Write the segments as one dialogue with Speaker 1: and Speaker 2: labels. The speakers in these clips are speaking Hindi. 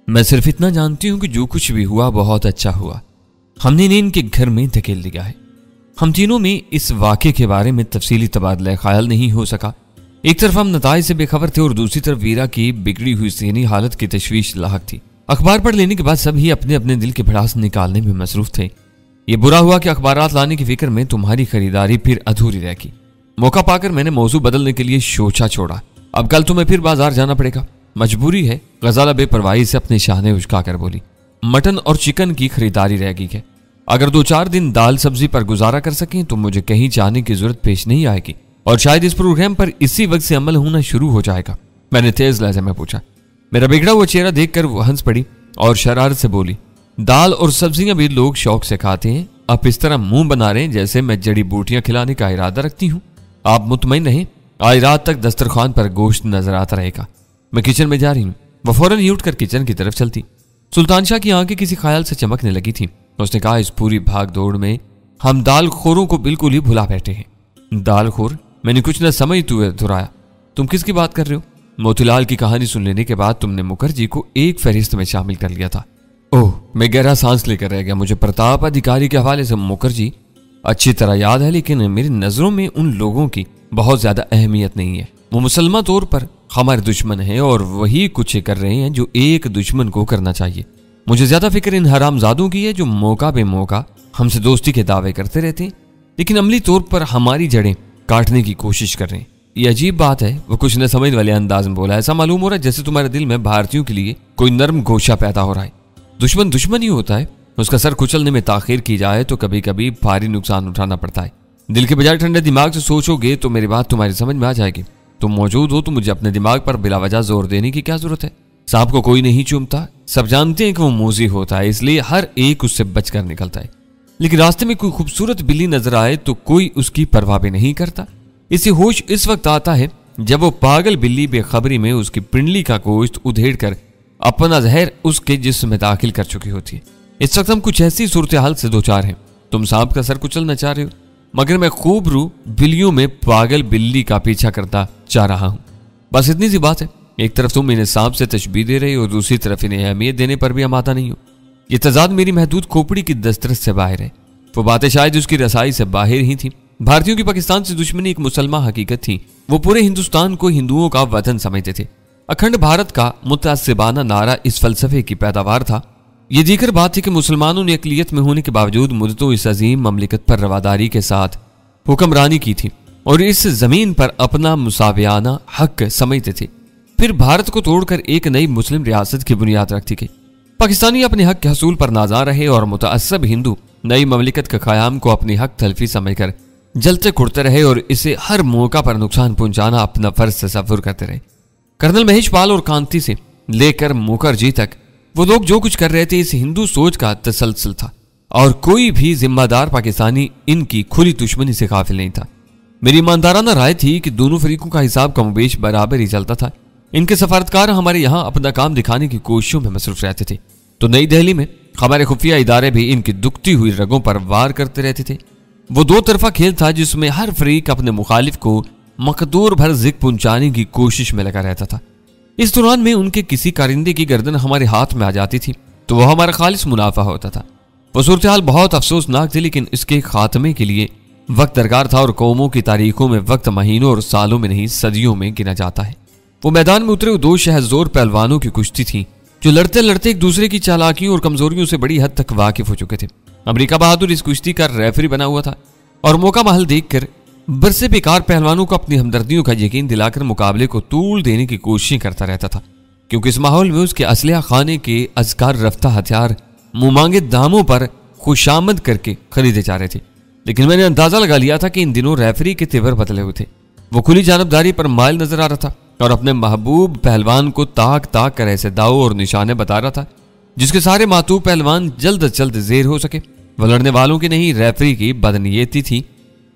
Speaker 1: मैं सिर्फ इतना जानती हूं कि जो कुछ भी हुआ बहुत अच्छा हुआ। हमने इन्हें इनके घर में धकेल दिया है। हम तीनों में इस वाक़े के बारे में तफसीली तबादला ख्याल नहीं हो सका। एक तरफ हम नताइज से बेखबर थे और दूसरी तरफ वीरा की बिगड़ी हुई सेहनी हालत की तशवीश लाहक थी। अखबार पढ़ लेने के बाद सभी अपने अपने दिल के भड़ास निकालने में मसरूफ थे। ये बुरा हुआ कि अखबारात लाने की फिक्र में तुम्हारी खरीदारी फिर अधूरी रह गई। मौका पाकर मैंने मौजू बदलने के लिए सोचा छोड़ा। अब कल तुम्हें फिर बाजार जाना पड़ेगा, मजबूरी है। गजाला बेपरवाही से अपने शाहने उचका कर बोली। मटन और चिकन की खरीदारी रह गई है। अगर 2-4 दिन दाल सब्जी पर गुजारा कर सकें तो मुझे कहीं जाने की जरूरत पेश नहीं आएगी और शायद इस प्रोग्राम पर इसी वक्त से अमल होना शुरू हो जाएगा। मैंने तेज लहजे में पूछा। मेरा बिगड़ा हुआ चेहरा देखकर वो हंस पड़ी और शरारत से बोली, दाल और सब्जियां भी लोग शौक से खाते हैं। आप इस तरह मुंह बना रहे हैं जैसे मैं जड़ी बूटियां खिलाने का इरादा रखती हूँ। आप मुतमईन रहें, आज रात तक दस्तरखान पर गोश्त नजर आता रहेगा। मैं किचन में जा रही हूँ। वह फौरन ही उठकर किचन की तरफ चलती। सुल्तान शाह की आंखें किसी ख्याल से चमकने लगी थी। उसने कहा, इस पूरी भाग दौड़ में हम दाल खोरों को बिल्कुल ही भुला बैठे हैं। दाल खोर? मैंने कुछ न समझ दुराया। तुम किसकी बात कर रहे हो? मोतीलाल की कहानी सुन लेने के बाद तुमने मुखर्जी को एक फहरिस्त में शामिल कर लिया था। ओह, मैं गहरा सांस लेकर रह गया। मुझे प्रताप अधिकारी के हवाले से मुखर्जी अच्छी तरह याद है, लेकिन मेरी नजरों में उन लोगों की बहुत ज्यादा अहमियत नहीं है। वो मुसलमान तौर पर हमारे दुश्मन है और वही कुछ कर रहे हैं जो एक दुश्मन को करना चाहिए। मुझे ज्यादा फिक्र इन हरामजादों की है जो मौका बे मौका हमसे दोस्ती के दावे करते रहते हैं, लेकिन अमली तौर पर हमारी जड़ें काटने की कोशिश कर रहे हैं। ये अजीब बात है। वो कुछ न समझ वाले अंदाज में बोला। ऐसा मालूम हो रहा है जैसे तुम्हारे दिल में भारतीयों के लिए कोई नर्म गोशा पैदा हो रहा है। दुश्मन दुश्मन ही होता है। उसका सर कुचलने में ताखीर की जाए तो कभी कभी भारी नुकसान उठाना पड़ता है। दिल के बजाय ठंडे दिमाग से सोचोगे तो मेरी बात तुम्हारी समझ में आ जाएगी। तुम मौजूद हो तो मुझे अपने दिमाग पर बिला वजह जोर देने की क्या जरूरत है? सांप को कोई नहीं चूमता। सब जानते हैं कि वो मोजी होता है, इसलिए हर एक उससे बचकर निकलता है। लेकिन रास्ते में कोई खूबसूरत बिल्ली नजर आए तो कोई उसकी परवाह भी नहीं करता। इसे होश इस वक्त आता है जब वो पागल बिल्ली बेखबरी में उसकी पिंडली का गोश्त उधेड़ कर अपना जहर उसके जिस्म में दाखिल कर चुकी होती है। इस वक्त हम कुछ ऐसी सूरत हाल से दो चार हैं। तुम सांप का सर कुचलना चाह रहे हो, मगर मैं खूब रू बिल्लियों में पागल बिल्ली का पीछा करता जा रहा हूं। बस इतनी सी बात है। एक तरफ तुम इन्हें सांप से तशबीह दे रहे हो और दूसरी तरफ इन्हें अहमियत देने पर भी आमादा नहीं हो। ये तजाद मेरी महदूद खोपड़ी की दस्तरस से बाहर है। वो बातें शायद उसकी रसाई से बाहर ही थी। भारतीयों की पाकिस्तान से दुश्मनी एक मुसलमान हकीकत थी। वो पूरे हिंदुस्तान को हिंदुओं का वतन समझते थे। अखंड भारत का मुतासिबाना नारा इस फलसफे की पैदावार था। ये दीगर बात थी कि मुसलमानों ने अकलियत में होने के बावजूद मुद्दतों इस अजीम ममलिकत पर रवादारी के साथ हुक्मरानी की थी और इस जमीन पर अपना मुसावियाना हक समझते थे। फिर भारत को तोड़कर एक नई मुस्लिम रियासत की बुनियाद रखती गई। पाकिस्तानी अपने हक के हसूल पर नाजार रहे और मुतअस्सब हिंदू नई ममलिकत के क़याम को अपनी हक तलफी समझकर जलते कुड़ते रहे और इसे हर मौका पर नुकसान पहुंचाना अपना फर्ज तसव्वुर करते रहे। कर्नल महेश पाल और कांति से लेकर मुखर्जी तक वो लोग जो कुछ कर रहे थे इस हिंदू सोच का तसलसल था और कोई भी जिम्मेदार पाकिस्तानी इनकी खुली दुश्मनी से काफिल नहीं था। मेरी ईमानदाराना राय थी कि दोनों फरीकों का हिसाब कमोबेश बराबर ही चलता था। इनके सफारतकार हमारे यहाँ अपना काम दिखाने की कोशिशों में मसरूफ रहते थे तो नई दिल्ली में हमारे खुफिया इदारे भी इनकी दुखती हुई रगों पर वार करते रहते थे। वो दो तरफा खेल था जिसमें हर फरीक अपने मुखालिफ को मकदूर भर जिक पहुंचाने की कोशिश में लगा रहता था। इस दौरान में उनके किसी कारिंदे की गर्दन हमारे हाथ में आ जाती थी तो वह हमारा खालिस मुनाफा होता था। वो सूरत हाल बहुत अफसोसनाक थी, लेकिन इसके खात्मे के लिए वक्त दरकार था और कौमों की तारीखों में वक्त महीनों और सालों में नहीं सदियों में गिना जाता है। वो मैदान में उतरे दो शहजोर पहलवानों की कुश्ती थी जो लड़ते लड़ते एक दूसरे की चालाकियों और कमजोरियों से बड़ी हद तक वाकिफ हो चुके थे। अमेरिका बहादुर इस कुश्ती का रेफरी बना हुआ था और मौका महल देखकर बरसे बेकार पहलवानों को अपनी हमदर्दियों का यकीन दिलाकर मुकाबले को तूल देने की कोशिश करता रहता था, क्योंकि इस माहौल में उसके असलहा खाने के अजकार रफ्ता हथियार मुमांगे दामों पर खुशामद करके खरीदे जा रहे थे। लेकिन मैंने अंदाजा लगा लिया था कि इन दिनों रेफरी के तेवर बदले हुए थे। वो खुली जानबदारी पर मायल नजर आ रहा था और अपने महबूब पहलवान को ताक ताक कर ऐसे दाव और निशाने बता रहा था जिसके सारे मातूब पहलवान जल्द अज जल्द जेर हो सके। वो लड़ने वालों की नहीं, रेफरी की बदनीयती थी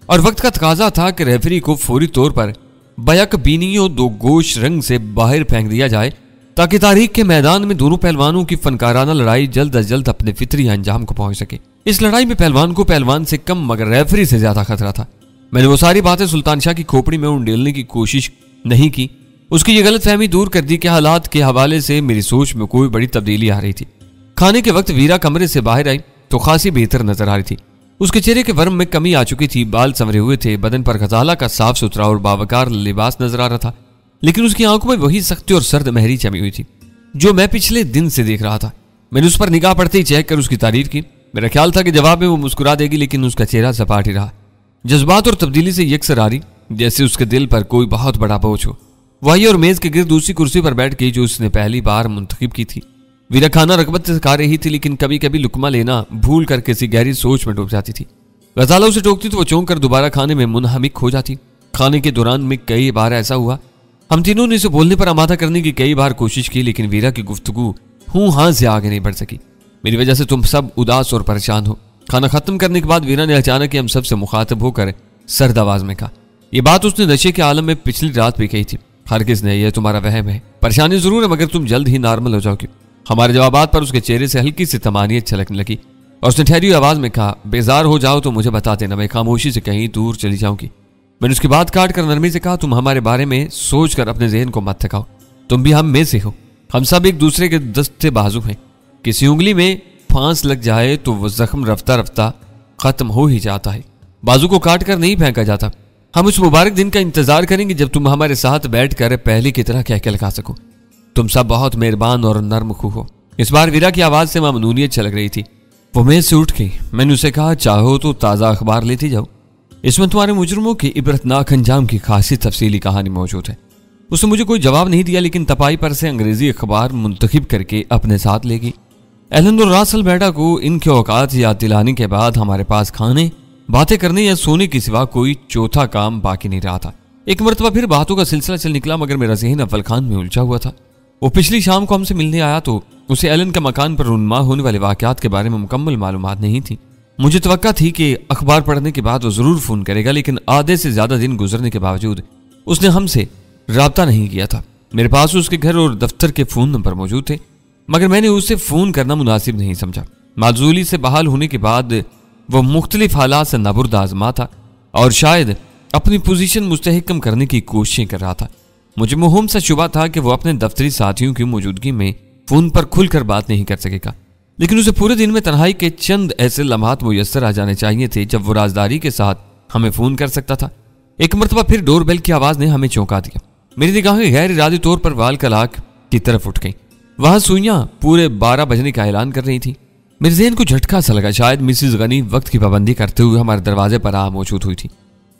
Speaker 1: और वक्त का तकाजा था कि रेफरी को फौरी तौर पर बयक बीनियों दो गोश रंग से बाहर फेंक दिया जाए ताकि तारीख के मैदान में दोनों पहलवानों की फनकाराना लड़ाई जल्द अज जल्द अपने फितरी अंजाम को पहुंच सके। इस लड़ाई में पहलवान को पहलवान से कम मगर रेफरी से ज्यादा खतरा था। मैंने वो सारी बातें सुल्तान शाह की खोपड़ी में उंडेलने की कोशिश नहीं की। उसकी ये गलतफहमी दूर कर दी कि हालात के हवाले से मेरी सोच में कोई बड़ी तब्दीली आ रही थी। खाने के वक्त वीरा कमरे से बाहर आई तो खासी बेहतर नजर आ रही थी। उसके चेहरे के वर्म में कमी आ चुकी थी, बाल संवरे हुए थे, बदन पर गजाला का साफ सुथरा और बावकार लिबास नजर आ रहा था, लेकिन उसकी आंखों में वही सख्ती और सर्द महरी जमी हुई थी जो मैं पिछले दिन से देख रहा था। मैंने उस पर निगाह पड़ते ही चेक कर उसकी तारीफ की। मेरा ख्याल था कि जवाब में वो मुस्कुरा देगी, लेकिन उसका चेहरा सपाट ही रहा, जज्बात और तब्दीली से यकसर आ रही, जैसे उसके दिल पर कोई बहुत बड़ा बोझ हो। वही और मेज के गिर्द दूसरी कुर्सी पर बैठ गई जो उसने पहली बार मुंतखब की थी। वीरा खाना रगबत से खा रही थी, लेकिन कभी कभी लुकमा लेना भूल कर किसी गहरी सोच में डूब जाती थी। गजाला उसे टोकती तो वो चौंक कर दोबारा खाने में मुनहमिक हो जाती। खाने के दौरान में कई बार ऐसा हुआ, हम तीनों ने इसे बोलने पर आमादा करने की कई बार कोशिश की, लेकिन वीरा की गुफ्तगू हूं हां से आगे नहीं बढ़ सकी। मेरी वजह से तुम सब उदास और परेशान हो। खाना खत्म करने के बाद वीरा ने अचानक हम सबसे मुखातब होकर सर्द आवाज में कहा। यह बात उसने नशे के आलम में पिछली रात भी कही थी। हरगिज़ नहीं, यह तुम्हारा वहम है, परेशानी जरूर है, मगर तुम जल्द ही नॉर्मल हो जाओगे। हमारे जवाबात पर उसके चेहरे से हल्की सी तमानियत छलकने लगी और उसने ठहरी हुई आवाज में कहा, बेजार हो जाओ तो मुझे बता देना, मैं खामोशी से कहीं दूर चली जाऊंगी। मैंने उसकी बात काट कर नरमी से कहा, तुम हमारे बारे में सोच कर अपने जहन को मत थकाओ, तुम भी हम में से हो। हम सब एक दूसरे के दस्ते बाजू हैं। किसी उंगली में फांस लग जाए तो वो जख्म रफ्ता रफ्ता खत्म हो ही जाता है, बाजू को काट कर नहीं फेंका जाता। हम उस मुबारक दिन का इंतजार करेंगे जब तुम हमारे साथ बैठकर पहले की तरह कह के लगा सको, तुम सब बहुत मेहरबान और नर्म खू हो। इस बार वीरा की आवाज से मामनूनियत छलक रही थी। वो मेज से उठ गई। मैंने उसे कहा, चाहो तो ताज़ा अखबार लेती जाओ, इसमें तुम्हारे मुजरमों की इबरतनाक अंजाम की खासी तफसीली कहानी मौजूद है। उसने मुझे कोई जवाब नहीं दिया, लेकिन तपाई पर से अंग्रेजी अखबार मुंतखब करके अपने साथ ले गई। एलन और रासल बेटा को इनके औकात याद दिलाने के बाद हमारे पास खाने, बातें करने या सोने के सिवा कोई चौथा काम बाकी नहीं रहा था। एक मरतबा फिर बातों का सिलसिला चल निकला, मगर मेरा ज़हन अव्वल खान में उलझा हुआ था। वो पिछली शाम को हमसे मिलने आया तो उसे एलन के मकान पर रुनमा होने वाले वाकयात के बारे में मुकम्मल मालूमात नहीं थी। मुझे तवक्का थी कि अखबार पढ़ने के बाद वो जरूर फोन करेगा, लेकिन आधे से ज्यादा दिन गुजरने के बावजूद उसने हमसे राब्ता नहीं किया था। मेरे पास उसके घर और दफ्तर के फोन नंबर मौजूद थे, मगर मैंने उसे फोन करना मुनासिब नहीं समझा। माजूली से बहाल होने के बाद वो मुख्तलिफ हालात से नबुर्द आजमा था और शायद अपनी पोजीशन मुस्तहकम करने की कोशिशें कर रहा था। मुझे मुहम सा शुबा था कि वो अपने दफ्तरी साथियों की मौजूदगी में फोन पर खुलकर बात नहीं कर सकेगा, लेकिन उसे पूरे दिन में तन्हाई के चंद ऐसे लम्हात मुयस्सर आ जाने चाहिए थे जब वो राजदारी के साथ हमें फोन कर सकता था। एक मरतबा फिर डोरबेल की आवाज ने हमें चौंका दिया। मेरी निगाहें गैर इरादी तौर पर वाल कलाक की तरफ उठ गईं। वहां सुइयां पूरे 12 बजने का ऐलान कर रही थी। मेरे ज़हन को झटका सा लगा, शायद मिसिस गनी वक्त की पाबंदी करते हुए हमारे दरवाजे पर आ मौजूद हुई थी।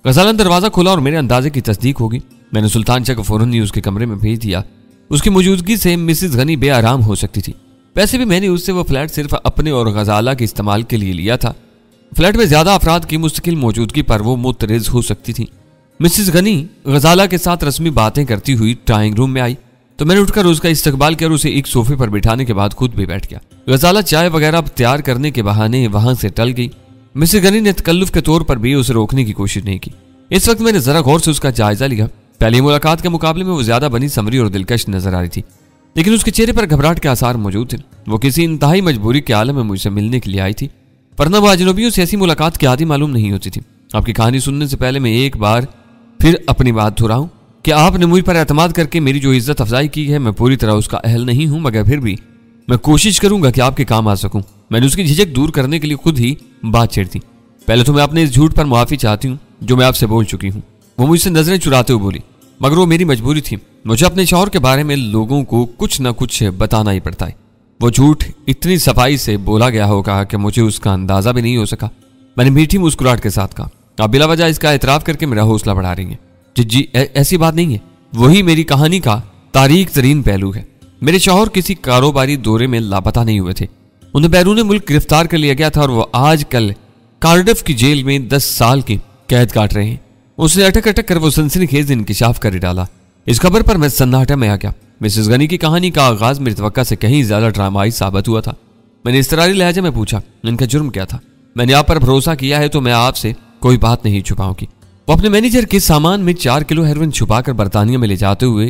Speaker 1: गजालन दरवाजा खोला और मेरे अंदाजे की तस्दीक होगी। मैंने सुल्तान शाह को फौरन ही उसके कमरे में भेज दिया। उसकी मौजूदगी से मिसिस गनी बेआराम हो सकती थी। वैसे भी मैंने उससे वो फ्लैट सिर्फ अपने और गजाला के इस्तेमाल के लिए लिया था। फ्लैट में ज्यादा अफराद की मुस्तकिल मौजूदगी पर वो मुतरज़ हो सकती थी। मिसिस गनी गजाला के साथ रस्मी बातें करती हुई ड्राइंग रूम में आई तो मैंने उठकर उसका इस्तकबाल किया और उसे एक सोफे पर बिठाने के बाद खुद भी बैठ गया। गजाला चाय वगैरह तैयार करने के बहाने वहां से टल गई। मिसिस गनी ने तकल्लुफ के तौर पर भी उसे रोकने की कोशिश नहीं की। इस वक्त मैंने जरा गौर से उसका जायजा लिया। पहली मुलाकात के मुकाबले में वो ज्यादा बनी समरी और दिलकश नजर आ रही थी, लेकिन उसके चेहरे पर घबराहट के आसार मौजूद थे। वो किसी इंतहाई मजबूरी के आलम में मुझसे मिलने के लिए आई थी, वरना वो अजनबियों से ऐसी मुलाकात की आदि मालूम नहीं होती थी। आपकी कहानी सुनने से पहले मैं एक बार फिर अपनी बात दोहराऊं कि आपने मुझ पर एतमाद करके मेरी जो इज्जत अफजाई की है, मैं पूरी तरह उसका अहल नहीं हूं, मगर फिर भी मैं कोशिश करूंगा कि आपके काम आ सकूं। मैंने उसकी झिझक दूर करने के लिए खुद ही बात छेड़ दी। पहले तो मैं अपने इस झूठ पर मुआफी चाहती हूँ जो मैं आपसे बोल चुकी हूँ। वो मुझसे नजरें चुराते हुए बोली, मगर वो मेरी मजबूरी थी। मुझे अपने शौहर के बारे में लोगों को कुछ न कुछ बताना ही पड़ता है। वो झूठ इतनी सफाई से बोला गया होगा कि मुझे उसका अंदाजा भी नहीं हो सका। मैंने मीठी मुस्कुराहट के साथ कहा, आप बिला वजह इसका एतराफ करके मेरा हौसला बढ़ा रही हैं। जी ऐसी बात नहीं है। वही मेरी कहानी का तारीख तरीन पहलू है। मेरे शौहर किसी कारोबारी दौरे में लापता नहीं हुए थे। उन्हें बैरून मुल्क गिरफ्तार कर लिया गया था और वो आजकल कार्डिफ की जेल में 10 साल की कैद काट रहे हैं। उसने अटक अटक कर वो सनसनीखेज इंकिशाफ कर डाला। इस खबर पर मैं सन्नाटा में आ गया। मिसेस गनी की कहानी का आगाज मेरी तवक्का से कहीं ज्यादा ड्रामाई साबित हुआ था। मैंने इस्तरारी लहजे में पूछा, इनका जुर्म क्या था? मैंने आप पर भरोसा किया है तो मैं आपसे कोई बात नहीं छुपाऊंगी। वो अपने मैनेजर के सामान में 4 किलो हेरोइन छुपाकर बर्तानिया में ले जाते हुए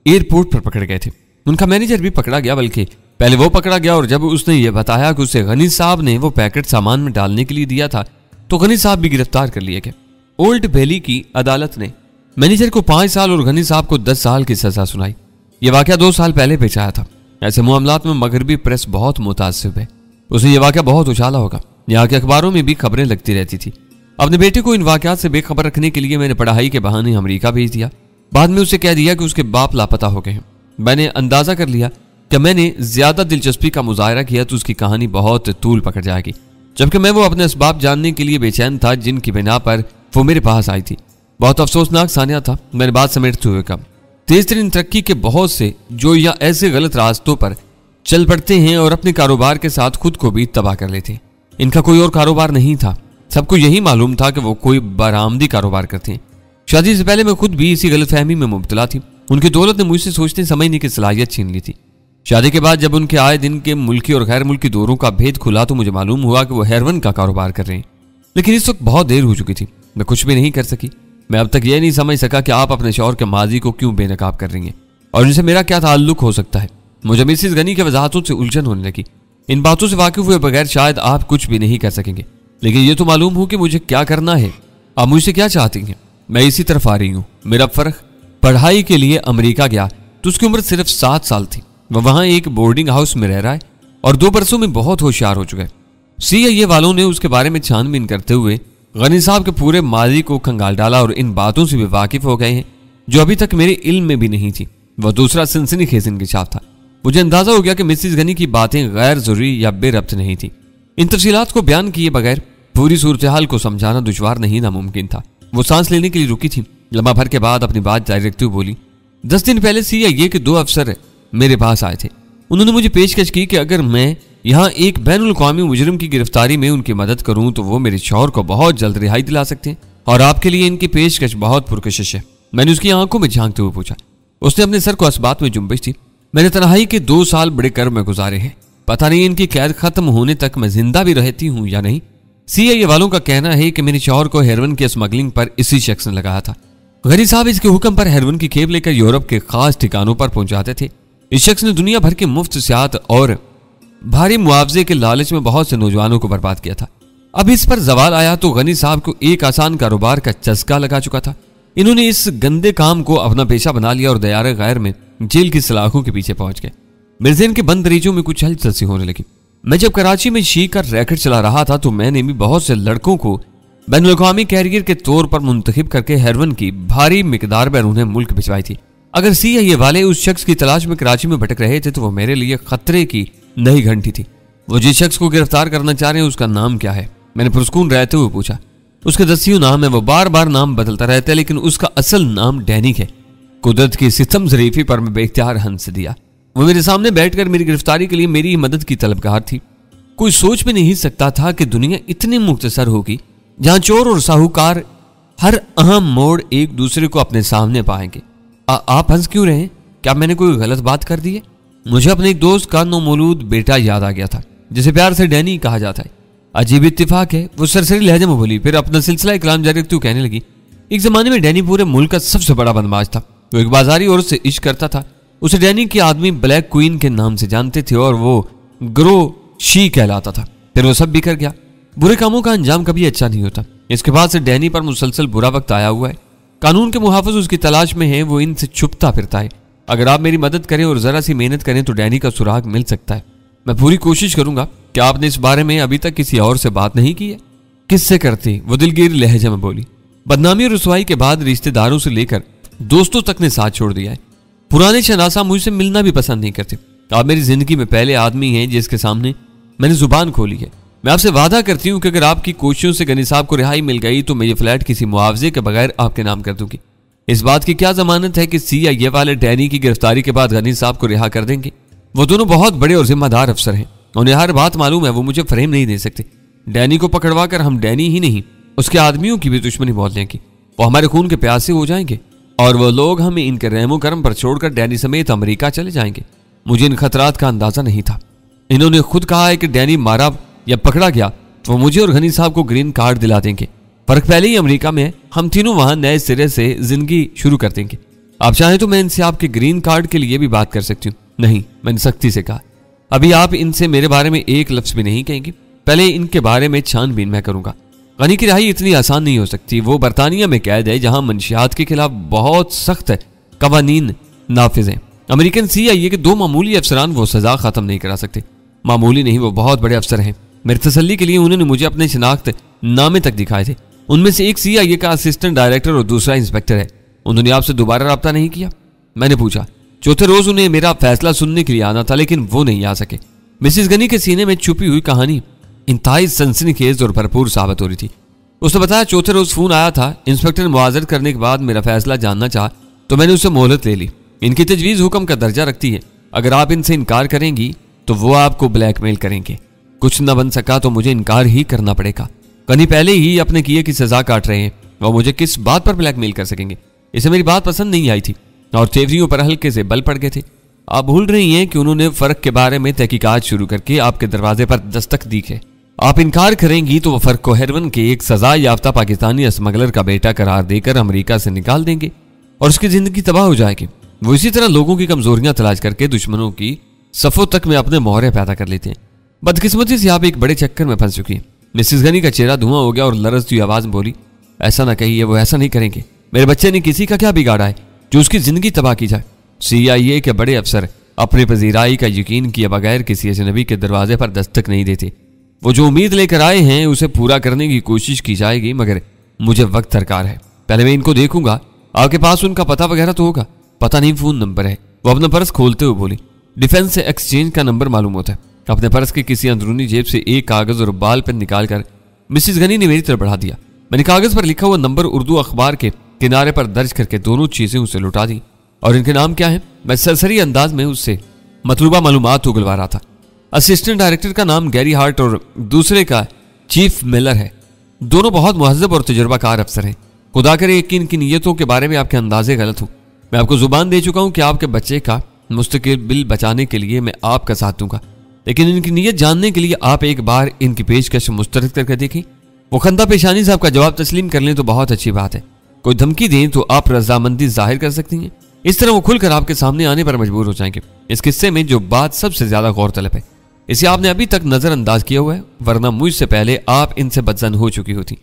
Speaker 1: एयरपोर्ट पर पकड़ गए थे। उनका मैनेजर भी पकड़ा गया, बल्कि पहले वो पकड़ा गया और जब उसने ये बताया कि उसे गनी साहब ने वो पैकेट सामान में डालने के लिए दिया था तो गनी साहब भी गिरफ्तार कर लिए गए। ओल्ड वैली की अदालत ने मैनेजर को 5 साल और गनी साहब को 10 साल की सजा सुनाई। यह वाकया 2 साल पहले पेश आया था। ऐसे मामलात में मगरबी प्रेस बहुत मुतासिब है। उसे यह वाकया बहुत उछाला होगा। यहाँ के अखबारों में भी खबरें लगती रहती थी। अपने बेटे को इन वाकयात से बेखबर रखने के लिए मैंने पढ़ाई के बहाने अमेरिका भेज दिया। बाद में उसे कह दिया कि उसके बाप लापता हो गए हैं। मैंने अंदाजा कर लिया कि मैंने ज्यादा दिलचस्पी का मुजाहरा किया तो उसकी कहानी बहुत तूल पकड़ जाएगी, जबकि मैं वो अपने असबाब जानने के लिए बेचैन था जिनकी बिना पर वो मेरे पास आई थी। बहुत अफसोसनाक सानिया था। मैंने बात समेटते हुए कहा, तेज तरीन तरक्की के बहुत से जो या ऐसे गलत रास्तों पर चल पड़ते हैं और अपने कारोबार के साथ खुद को भी तबाह कर लेते हैं। इनका कोई और कारोबार नहीं था। सबको यही मालूम था कि वो कोई बरामदी कारोबार करते हैं। शादी से पहले मैं खुद भी इसी गलतफहमी में मुब्तला थी। उनकी दौलत ने मुझसे सोचने समझने की सलाहियत छीन ली थी। शादी के बाद जब उनके आए दिन के मुल्की और गैर मुल्की दौरों का भेद खुला तो मुझे मालूम हुआ कि वो हेरोइन का कारोबार कर रहे हैं। लेकिन इस वक्त बहुत देर हो चुकी थी। मैं कुछ भी नहीं कर सकी। मैं अब तक यह नहीं समझ सका कि आप अपने शौहर के माजी को क्यों बेनकाब कर रही हैं और इनसे मेरा क्या ताल्लुक हो सकता है। मुझे मिसिस गनी के वजाहतों से उलझन होने लगी। इन बातों से वाकिफ हुए बगैर शायद आप कुछ भी नहीं कर सकेंगे, लेकिन ये तो मालूम हो कि मुझे क्या करना है। आप मुझसे क्या चाहती हैं? मैं इसी तरफ आ रही हूँ। मेरा फर्क पढ़ाई के लिए अमेरिका गया तो उसकी उम्र सिर्फ 7 साल थी। वह वहां एक बोर्डिंग हाउस में रह रहा है और 2 बरसों में बहुत होशियार हो चुका है। CIA वालों ने उसके बारे में छानबीन करते हुए गनी साहब के पूरे माजी को खंगाल डाला और इन बातों से भी वाकिफ हो गए हैं जो अभी तक मेरे इल्म में भी नहीं थी। वह दूसरा सनसनीखेज इंकशाफ था। मुझे अंदाजा हो गया कि मिसिस गनी की बातें गैर जरूरी या बेरब्त नहीं थी। इन तफसीलात को बयान किए बगैर पूरी सूरत हाल को समझाना दुश्वार नहीं नामुमकिन था। वो सांस लेने के लिए रुकी थी। लम्हा भर के बाद अपनी बात जारी रखते हुए बोली, 10 दिन पहले CIA के 2 अफसर मेरे पास आए थे। उन्होंने मुझे पेशकश की कि अगर मैं यहाँ एक बैनुल-अक़वामी मुजरिम की गिरफ्तारी में उनकी मदद करूं तो वो मेरे शौहर को बहुत जल्द रिहाई दिला सकते हैं और आपके लिए इनकी पेशकश बहुत पुरकशिश है। मैंने उसकी आंखों में झांकते हुए पूछा। उसने अपने सर को असबात में जुम्बिश थी। मैंने तन्हाई के 2 साल बड़े कर्ब में गुजारे हैं। पता नहीं इनकी कैद खत्म होने तक मैं जिंदा भी रहती हूँ या नहीं। CIA वालों का कहना है कि मेरे शौहर को हेरोइन की स्मगलिंग पर इसी शख्स ने लगाया था। गनी साहब इसके हुक्म पर हेरोइन की खेप लेकर यूरोप के खास ठिकानों पर पहुंचाते थे। इस शख्स ने दुनिया भर के मुफ्त सियाहत और भारी मुआवजे के लालच में बहुत से नौजवानों को बर्बाद किया था। अब इस पर जवाल आया तो गनी साहब को एक आसान कारोबार का चस्का लगा चुका था। इन्होंने इस गंदे काम को अपना पेशा बना लिया और दयारे गैर में जेल की सलाखों के पीछे पहुंच गए। मिर्जेन के बंद दरीचों में कुछ हलचल सी होने लगी। मैं जब कराची में शी का रैकेट चला रहा था तो मैंने भी बहुत से लड़कों को बैनुल-अक़वामी कैरियर के तौर पर मुंतखब करके हेरोइन की भारी मिकदार में उन्हें मुल्क भिजवाई थी। अगर CIA वाले उस शख्स की तलाश में कराची में भटक रहे थे तो वो मेरे लिए खतरे की नई घंटी थी। वो जिस शख्स को गिरफ्तार करना चाह रहे हैं उसका नाम क्या है? मैंने पुरस्कून रहते हुए पूछा। उसके 10 नाम है। वो बार बार नाम बदलता रहता है लेकिन उसका असल नाम डैनिक है। कुदरत की सितम ज़रीफी पर मैं बेख्तियार हंस दिया। वो मेरे सामने बैठकर मेरी गिरफ्तारी के लिए मेरी मदद की तलबगार थी। कोई सोच भी नहीं सकता था कि दुनिया इतनी मुख्तसर होगी जहां चोर और साहूकार हर अहम मोड़ एक दूसरे को अपने सामने पाएंगे। आप हंस क्यों रहे? क्या मैंने कोई गलत बात कर दी है? मुझे अपने एक दोस्त का नौमौलूद बेटा याद आ गया था जिसे प्यार से डैनी कहा जाता है। अजीब इत्तेफाक है, वो सरसरी लहजे में बोली। फिर अपना सिलसिला कलाम जारी रखते हुए कहने लगी, एक जमाने में डैनी पूरे मुल्क का सबसे बड़ा बदमाश था। वो एक बाजारी औरत से इश्क करता था। उसे डैनी के आदमी ब्लैक क्वीन के नाम से जानते थे और वो ग्रो शी कहलाता था। फिर वो सब बिखर गया। बुरे कामों का अंजाम कभी अच्छा नहीं होता। इसके बाद से डैनी पर मुसलसल बुरा वक्त आया हुआ है। कानून के मुहाफिज उसकी तलाश में है। वो इनसे छुपता फिरता है। अगर आप मेरी मदद करें और जरा सी मेहनत करें तो डैनी का सुराग मिल सकता है। मैं पूरी कोशिश करूंगा। क्या आपने इस बारे में अभी तक किसी और से बात नहीं की है? किससे करती? वो दिलगीर लहजे में बोली। बदनामी और रुसवाई के बाद रिश्तेदारों से लेकर दोस्तों तक ने साथ छोड़ दिया है। पुराने शनासा मुझसे मिलना भी पसंद नहीं करते। आप मेरी जिंदगी में पहले आदमी हैं जिसके सामने मैंने जुबान खोली है। मैं आपसे वादा करती हूँ कि अगर आपकी कोशिशों से गनी साहब को रिहाई मिल गई तो मैं ये फ्लैट किसी मुआवजे के बगैर आपके नाम कर दूंगी। इस बात की क्या जमानत है कि CIA वाले डैनी की गिरफ्तारी के बाद गनी साहब को रिहा कर देंगे? वो दोनों बहुत बड़े और जिम्मेदार अफसर हैं। उन्हें हर बात मालूम है। वो मुझे फरेम नहीं दे सकते। डैनी को पकड़वा कर हम डैनी ही नहीं उसके आदमियों की भी दुश्मनी मोल लेंगे। वो हमारे खून के प्यासे हो जाएंगे और वो लोग हमें इनके रहमो करम पर छोड़कर डैनी समेत अमेरिका चले जाएंगे। मुझे इन खतरात का अंदाजा नहीं था। इन्होंने खुद कहा है कि डैनी मारा या पकड़ा गया तो मुझे और गनी साहब को ग्रीन कार्ड दिला देंगे। फर्क पहले ही अमेरिका में है। हम तीनों वहां नए सिरे से जिंदगी शुरू कर देंगे। आप चाहें तो मैं इनसे आपके ग्रीन कार्ड के लिए भी बात कर सकती हूँ। नहीं, मैंने सख्ती से कहा। अभी आप इनसे मेरे बारे में एक लफ्ज भी नहीं कहेंगे। पहले इनके बारे में छानबीन मैं करूंगा। गनी की रिहाई इतनी आसान नहीं हो सकती। वो बरतानिया में कैद है जहां मंशियात के खिलाफ बहुत सख्त कवानीन नाफिज हैं। अमेरिकन CIA के 2 मामूली अफसरान वो सजा खत्म नहीं करा सकते। मामूली नहीं, वो बहुत बड़े अफसर हैं। मेरी तसल्ली के लिए उन्होंने मुझे अपने शिनाख्त नामे तक दिखाए थे। उनमें से एक CIA का असिस्टेंट डायरेक्टर और दूसरा इंस्पेक्टर है। उन्होंने आपसे दोबारा रब्ता नहीं किया? मैंने पूछा। चौथे रोज उन्हें मेरा फैसला सुनने के लिए आना था, लेकिन वो नहीं आ सके। मिसिस गनी के सीने में छुपी हुई कहानी इंतहाई सनसनीखेज और भरपूर साबित हो रही थी। उसने बताया, चौथे रोज फोन आया था। इंस्पेक्टर ने मुआवजत करने के बाद मेरा फैसला जानना चाहा तो मैंने उससे मोहलत ले ली। इनकी तजवीज़ हुक्म का दर्जा रखती है। अगर आप इनसे इनकार करेंगी तो वो आपको ब्लैकमेल करेंगे। कुछ न बन सका तो मुझे इनकार ही करना पड़ेगा। गनी पहले ही अपने किए की सजा काट रहे हैं और मुझे किस बात पर ब्लैकमेल कर सकेंगे? इसे मेरी बात पसंद नहीं आई थी और तेवरियों पर हल्के से बल पड़ गए थे। आप भूल रही हैं कि उन्होंने फर्क के बारे में तहकीकात शुरू करके आपके दरवाजे पर दस्तक दी है। आप इनकार करेंगी तो वो फर्क को हेरोइन के एक सजा याफ्ता पाकिस्तानी स्मगलर का बेटा करार देकर अमेरिका से निकाल देंगे और उसकी जिंदगी तबाह हो जाएगी। वो इसी तरह लोगों की कमजोरियां तलाश करके दुश्मनों की सफों तक में अपने मोहरे पैदा कर लेते हैं। बदकिस्मती से आप एक बड़े चक्कर में फंस चुकी हैं। मिसिस गनी का चेहरा धुआं हो गया और लरजती आवाज में बोली, ऐसा ना कहिए, वो ऐसा नहीं करेंगे। मेरे बच्चे ने किसी का क्या बिगाड़ा है जो उसकी जिंदगी तबाह की जाए? CIA के बड़े अफसर अपने पजीराई का यकीन किए बगैर किसी अजनबी के दरवाजे पर दस्तक नहीं देते। वो जो उम्मीद लेकर आए हैं उसे पूरा करने की कोशिश की जाएगी, मगर मुझे वक्त दरकार है। पहले मैं इनको देखूंगा। आपके पास उनका पता वगैरह तो होगा? पता नहीं, फोन नंबर है। वो अपना पर्स खोलते हुए बोली। डिफेंस एक्सचेंज का नंबर मालूम होता है। अपने पर्स के किसी अंदरूनी जेब से एक कागज और बाल पेन निकालकर मिसिस गनी ने मेरी तरफ बढ़ा दिया। मैंने कागज पर लिखा हुआ नंबर उर्दू अखबार के किनारे पर दर्ज करके दोनों चीजें उसे लुटा दी। और इनके नाम क्या है? मैं सरसरी अंदाज में उससे मतलूबा मालूमात उगलवा रहा था। असिस्टेंट डायरेक्टर का नाम गैरी हार्ट और दूसरे का चीफ मिलर है। दोनों बहुत मुहज्जब और तजुर्बाकार अफसर हैं। खुदा करे कि इनकी नीयतों के बारे में आपके अंदाजे गलत हो। मैं आपको जुबान दे चुका हूं कि आपके बच्चे का मुस्तकिल बचाने के लिए मैं आपका साथ दूंगा, लेकिन इनकी नीयत जानने के लिए आप एक बार इनकी पेशकश मुस्तरद करके देखें। वो खंदा पेशानी से आपका जवाब तस्लीम कर लें तो बहुत अच्छी बात है। कोई धमकी दें तो आप रजामंदी जाहिर कर सकती हैं। इस तरह वो खुलकर आपके सामने आने पर मजबूर हो जाएंगे। इस किस्से में जो बात सबसे ज्यादा गौरतलब है, इसे आपने अभी तक नजरअंदाज किया हुआ है, वरना मुझसे पहले आप इनसे बदजन हो चुकी होती।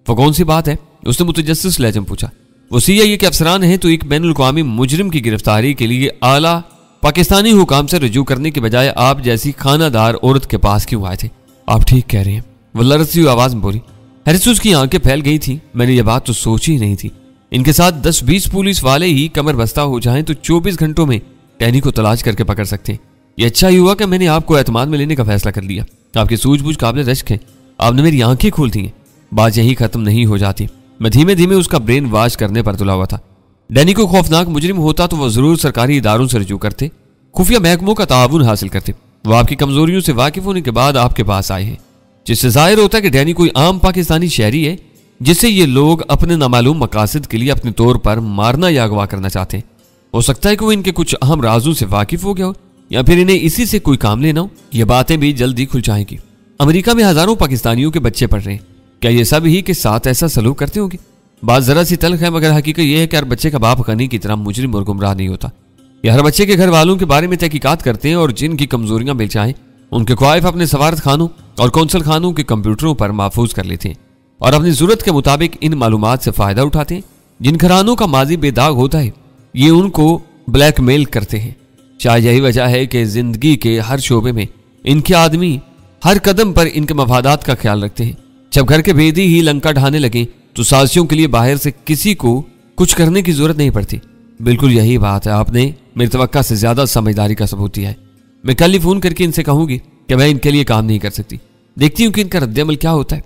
Speaker 1: वो कौन सी बात है? उसने मुतजस्सिस लहजे में पूछा। वो CIA के अफसरान हैं तो एक बैनुल-अक़वामी मुजरिम की गिरफ्तारी के लिए आला पाकिस्तानी हुकाम से रजू करने के बजाय आप जैसी खानादार औरत के पास क्यों आए थे? आप ठीक कह रहे हैं, वो लरजती हुई आवाज में बोली। हैरिस की आंखें फैल गई थी। मैंने ये बात तो सोची ही नहीं थी। इनके साथ 10-20 पुलिस वाले ही कमर बस्ता हो जाएं तो 24 घंटों में टैनी को तलाश करके पकड़ सकते हैं। ये अच्छा ही हुआ कि मैंने आपको एतमाद में लेने का फैसला कर लिया। आपकी सूझबूझ काबिल रश्क है। आपने मेरी आंखें खोल दी हैं। बात यही खत्म नहीं हो जाती। मैं धीमे धीमे उसका ब्रेन वॉश करने पर तुला हुआ था। डैनी को खौफनाक मुजरिम होता तो वह जरूर सरकारी इदारों से रजू करते, खुफिया महकमों का ताउन हासिल करते। वो आपकी कमजोरियों से वाकिफ होने के बाद आपके पास आए हैं, जिससे जाहिर होता है कि डैनी कोई आम पाकिस्तानी शहरी है जिसे ये लोग अपने नामालूम मकासद के लिए अपने तौर पर मारना या अगवा करना चाहते हैं। हो सकता है कि वो इनके कुछ अहम राजों से वाकिफ हो गया हो या फिर इन्हें इसी से कोई काम लेना हो। ये बातें भी जल्दी खुल जाएंगी। अमेरिका में हजारों पाकिस्तानियों के बच्चे पढ़ रहे हैं। क्या ये सब ही के साथ ऐसा सलूक करते होंगे? बात जरा सी तल्ख है, मगर हकीकत यह है कि हर बच्चे का बाप गनी की तरह मुजरिम और गुमराह नहीं होता। यह हर बच्चे के घर वालों के बारे में तहकीकात करते हैं और जिनकी कमजोरियां मिल जाएं उनके ख्वाहिश अपने सफारत खानों और कौंसल खानों के कंप्यूटरों पर महफूज कर लेते हैं और अपनी जरूरत के मुताबिक इन मालूमात से फायदा उठाते हैं। जिन घरानों का माजी बेदाग होता है ये उनको ब्लैकमेल करते हैं। शायद यही वजह है कि जिंदगी के हर शोबे में इनके आदमी हर कदम पर इनके मफादात का ख्याल रखते हैं। जब घर के भेदी ही लंका ढाने लगे तो साजिशों के लिए बाहर से किसी को कुछ करने की जरूरत नहीं पड़ती। बिल्कुल यही बात है। आपने मेरी तवक्का से ज्यादा समझदारी का सबूत दिया है। मैं कल ही फोन करके इनसे कहूंगी कि मैं इनके लिए काम नहीं कर सकती। देखती हूँ कि इनका रद्द अमल क्या होता है।